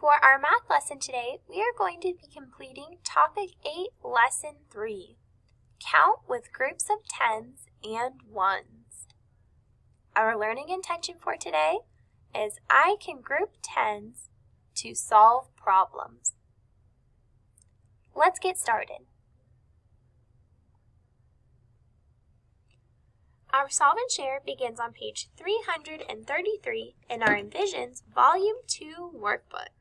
For our math lesson today, we are going to be completing Topic 8, Lesson 3, Count with Groups of Tens and Ones. Our learning intention for today is I can group tens to solve problems. Let's get started. Our Solvent Share begins on page 333 in our Envisions Volume 2 workbook.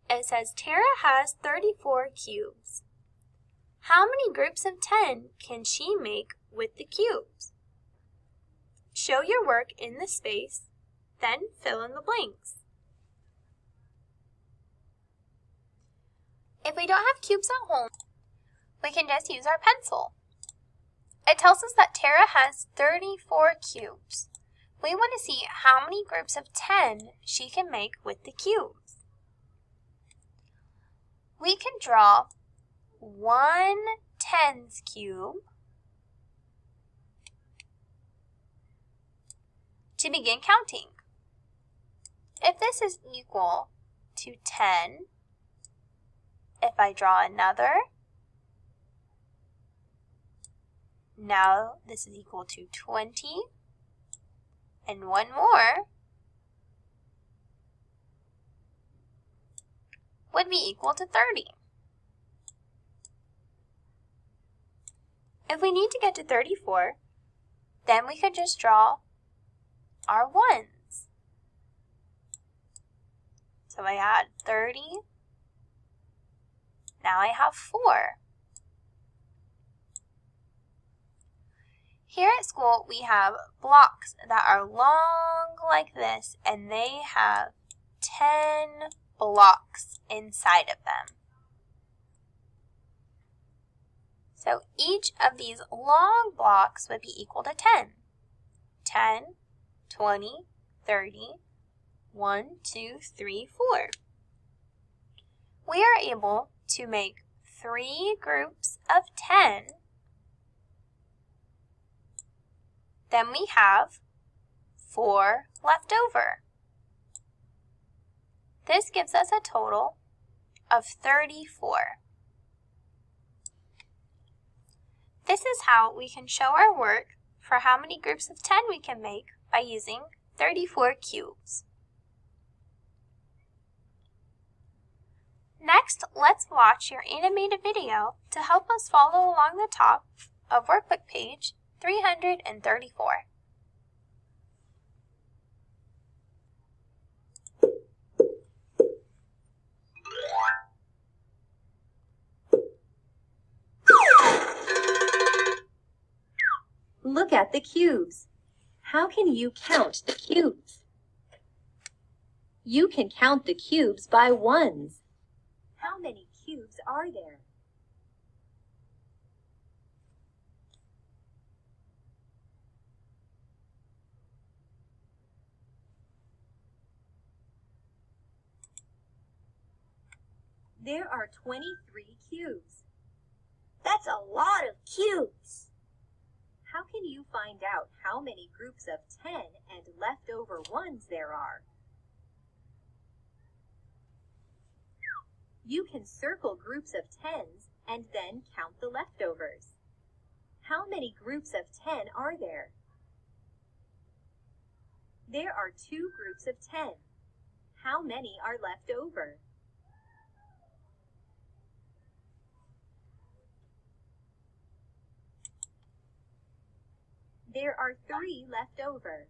It says Tara has 34 cubes. How many groups of 10 can she make with the cubes? Show your work in the space, then fill in the blanks. If we don't have cubes at home, we can just use our pencil. It tells us that Tara has 34 cubes. We want to see how many groups of 10 she can make with the cubes. We can draw one tens cube to begin counting. If this is equal to 10, if I draw another, now this is equal to 20, and one more would be equal to 30. If we need to get to 34, then we could just draw our ones. So I add 30, now I have 4. Here at school, we have blocks that are long like this, and they have 10 blocks inside of them. So each of these long blocks would be equal to 10. 10, 20, 30, 1, 2, 3, 4. We are able to make 3 groups of 10. Then we have 4 left over. This gives us a total of 34. This is how we can show our work for how many groups of 10 we can make by using 34 cubes. Next, let's watch your animated video to help us follow along the top of workbook page 334. Look at the cubes. How can you count the cubes? You can count the cubes by ones. How many cubes are there? There are 23 cubes. That's a lot of cubes. How can you find out how many groups of 10 and leftover ones there are? You can circle groups of 10s and then count the leftovers. How many groups of 10 are there? There are 2 groups of 10. How many are left over? There are 3 left over.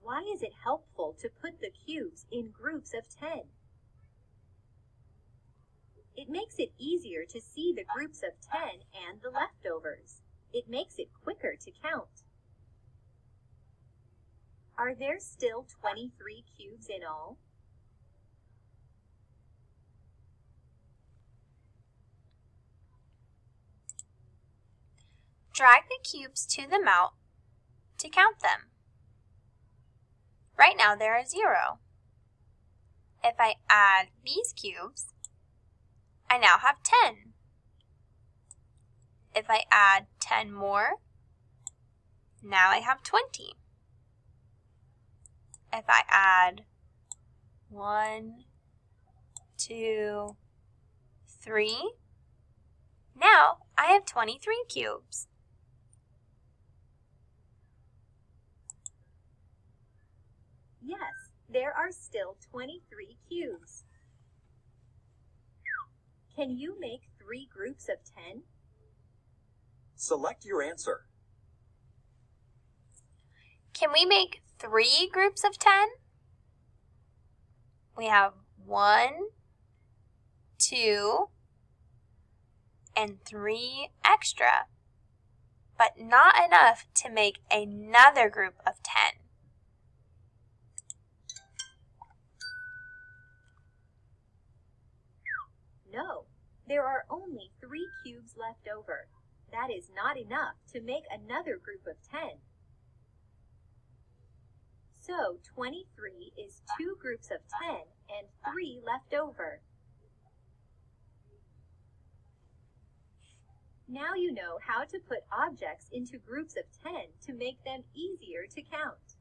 Why is it helpful to put the cubes in groups of 10? It makes it easier to see the groups of 10 and the leftovers. It makes it quicker to count. Are there still 23 cubes in all? Drag the cubes to the mount to count them. Right now there are 0. If I add these cubes, I now have 10. If I add 10 more, now I have 20. If I add 1, 2, 3. Now I have 23 cubes. Yes, there are still 23 cubes. Can you make 3 groups of 10? Select your answer. Can we make 3 groups of 10? We have 1, 2, and 3 extra, but not enough to make another group of 10. No, there are only 3 cubes left over. That is not enough to make another group of 10. So 23 is 2 groups of 10 and 3 left over. Now you know how to put objects into groups of 10 to make them easier to count.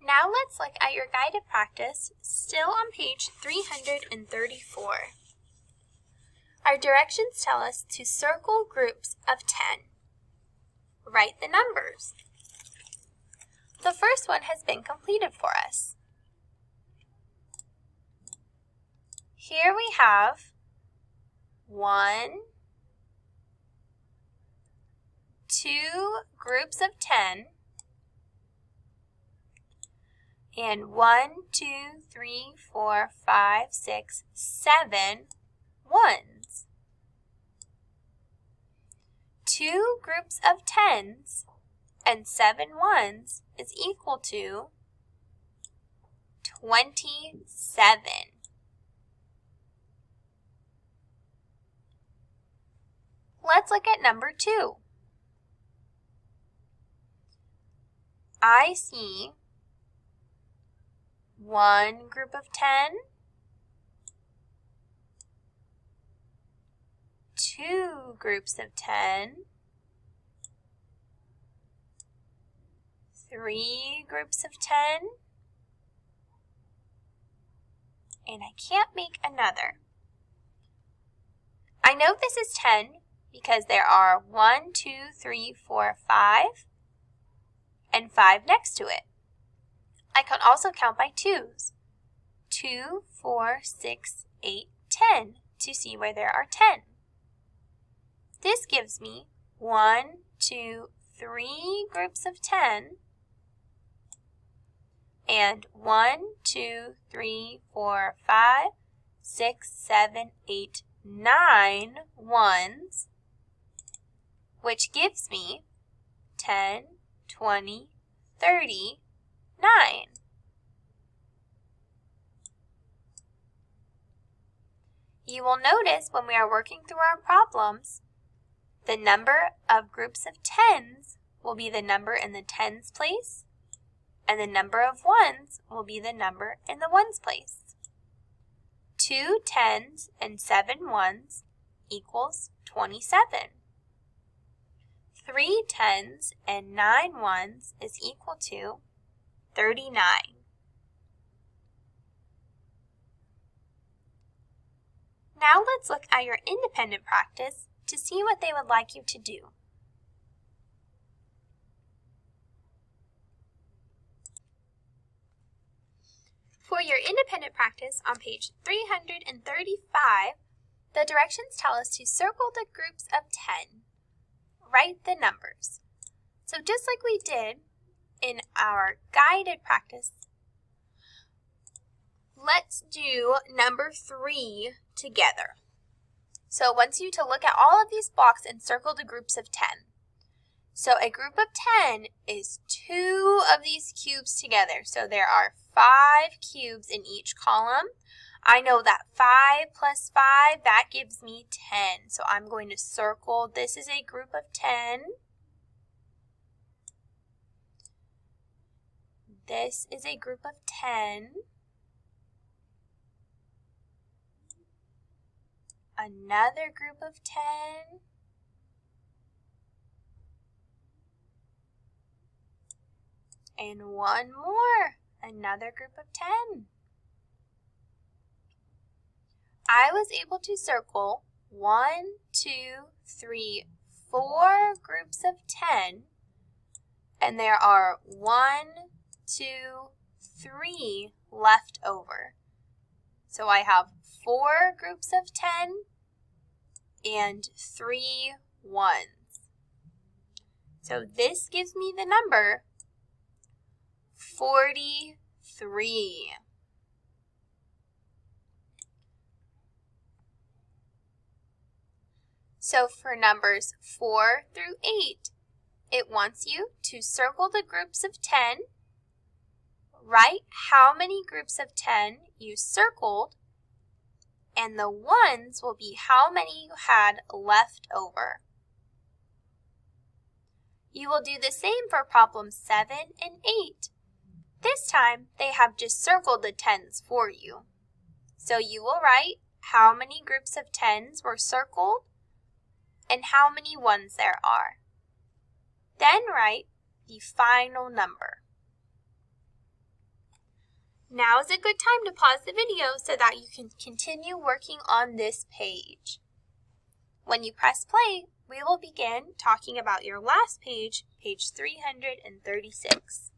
Now let's look at your guided practice, still on page 334. Our directions tell us to circle groups of 10. Write the numbers. The first one has been completed for us. Here we have 1, 2 groups of 10, and 1, 2, 3, 4, 5, 6, 7 ones. 2 groups of 10s and 7 ones is equal to 27. Let's look at number 2. I see 1 group of 10, 2 groups of 10, 3 groups of 10, and I can't make another. I know this is 10 because there are 1, 2, 3, 4, 5, and 5 next to it. I can also count by 2s. 2, 4, 6, 8, 10 to see where there are 10. This gives me 1, 2, 3 groups of 10 and 1, 2, 3, 4, 5, 6, 7, 8, 9 ones, which gives me 10, 20, 30, 9. You will notice when we are working through our problems, the number of groups of 10s will be the number in the tens place, and the number of ones will be the number in the ones place. 2 10s and 7 ones equals 27. 3 10s and 9 ones is equal to 39. Now let's look at your independent practice to see what they would like you to do. For your independent practice on page 335, the directions tell us to circle the groups of 10. Write the numbers. So just like we did in our guided practice, let's do number 3 together. So I want you to look at all of these blocks and circle the groups of 10. So a group of 10 is 2 of these cubes together. So there are 5 cubes in each column. I know that 5 plus 5, that gives me 10. So I'm going to circle, this is a group of 10. This is a group of 10. Another group of 10. And one more, another group of 10. I was able to circle 1, 2, 3, 4 groups of 10, and there are 1, 2, 3 left over. So I have 4 groups of 10 and 3 ones. So this gives me the number 43. So for numbers 4 through 8, it wants you to circle the groups of 10, write how many groups of 10 you circled, and the ones will be how many you had left over. You will do the same for problems 7 and 8. This time, they have just circled the 10s for you. So you will write how many groups of 10s were circled and how many ones there are. Then write the final number. Now is a good time to pause the video so that you can continue working on this page. When you press play, we will begin talking about your last page, page 336.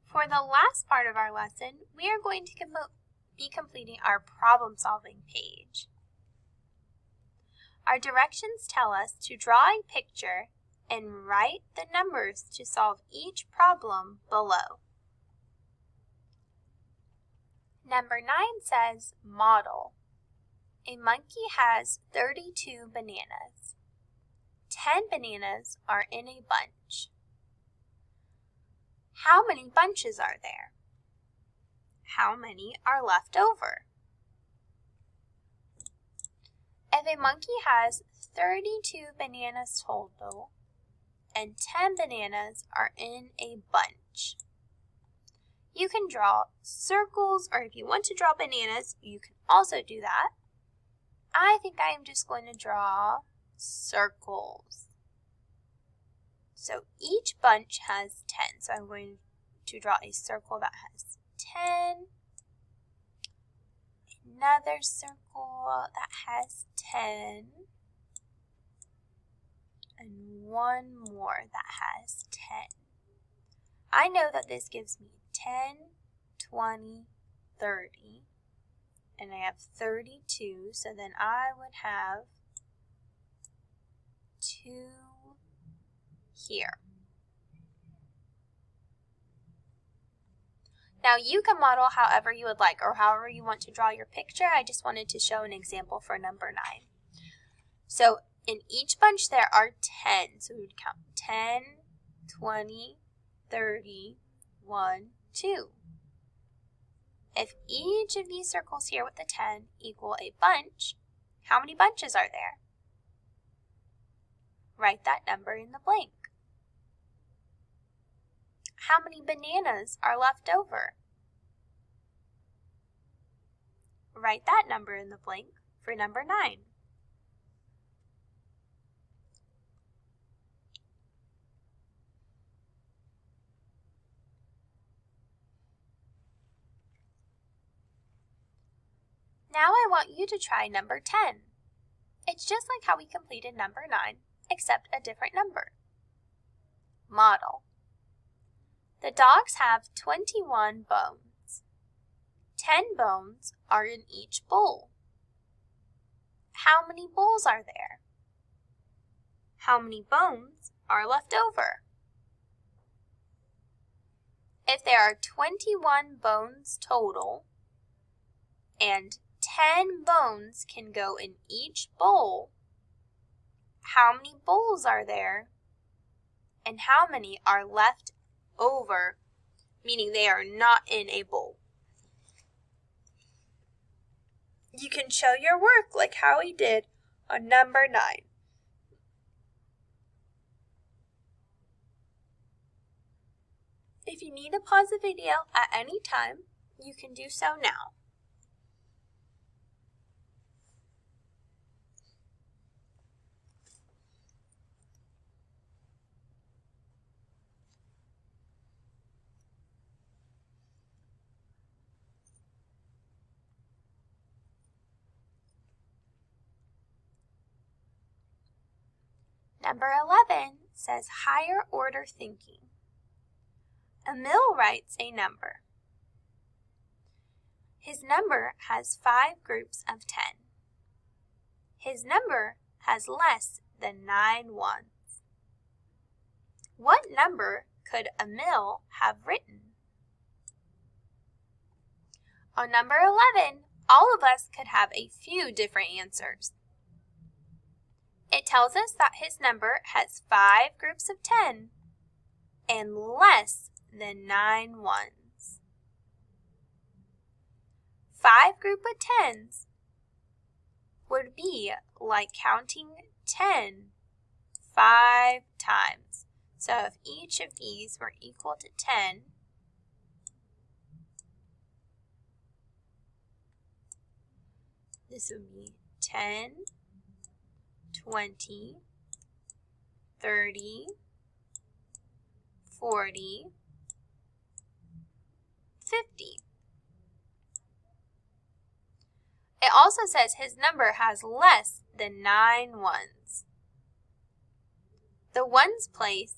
For the last part of our lesson, we are going to be completing our problem-solving page. Our directions tell us to draw a picture and write the numbers to solve each problem below. Number 9 says model. A monkey has 32 bananas. 10 bananas are in a bunch. How many bunches are there? How many are left over? If a monkey has 32 bananas total and 10 bananas are in a bunch, you can draw circles, or if you want to draw bananas, you can also do that. I think I am just going to draw circles. So each bunch has 10. So I'm going to draw a circle that has 10. Another circle that has 10. And one more that has 10. I know that this gives me 10, 20, 30. And I have 32. So then I would have 2 here. Now you can model however you would like or however you want to draw your picture. I just wanted to show an example for number 9. So in each bunch there are 10. So we would count 10, 20, 30, 1, 2. If each of these circles here with the 10 equal a bunch, how many bunches are there? Write that number in the blank. How many bananas are left over? Write that number in the blank for number 9. Now I want you to try number 10. It's just like how we completed number 9, except a different number. Model. The dogs have 21 bones. 10 bones are in each bowl. How many bowls are there? How many bones are left over? If there are 21 bones total and 10 bones can go in each bowl, how many bowls are there and how many are left over, meaning they are not in a bowl? You can show your work like how we did on number 9. If you need to pause the video at any time, you can do so now. Number 11 says higher order thinking. Emil writes a number. His number has 5 groups of 10. His number has less than 9 ones. What number could Emil have written? On number 11, all of us could have a few different answers. It tells us that his number has 5 groups of 10 and less than 9 ones. 5 group of 10s would be like counting 10 5 times. So if each of these were equal to 10, this would be 10, 20, 30, 40, 50. It also says his number has less than 9 ones. The ones place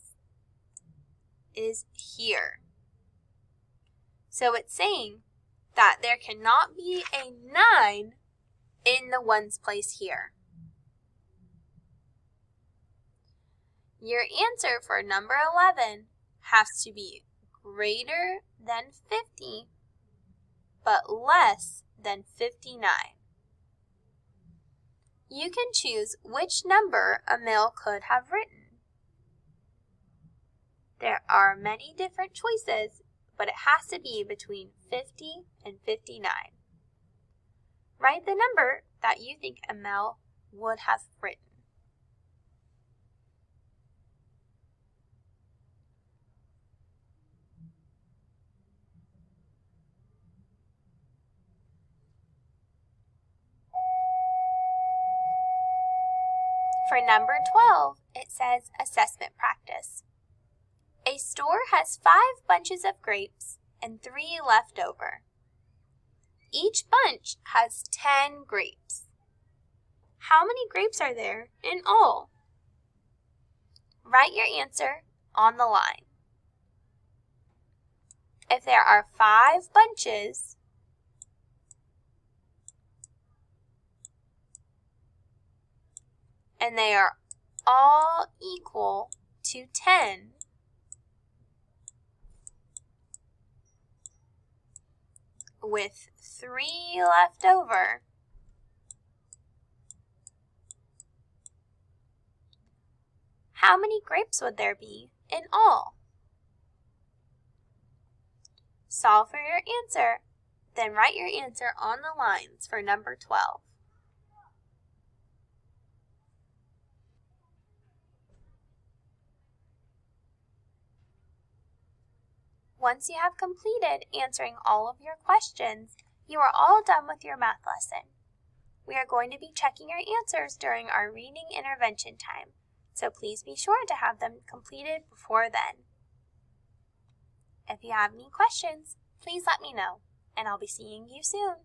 is here. So it's saying that there cannot be a 9 in the ones place here. Your answer for number 11 has to be greater than 50, but less than 59. You can choose which number Emil could have written. There are many different choices, but it has to be between 50 and 59. Write the number that you think Emil would have written. For number 12, it says assessment practice. A store has 5 bunches of grapes and 3 left over. Each bunch has 10 grapes. How many grapes are there in all? Write your answer on the line. If there are 5 bunches, and they are all equal to 10, with 3 left over, how many grapes would there be in all? Solve for your answer, then write your answer on the lines for number 12. Once you have completed answering all of your questions, you are all done with your math lesson. We are going to be checking your answers during our reading intervention time, so please be sure to have them completed before then. If you have any questions, please let me know, and I'll be seeing you soon.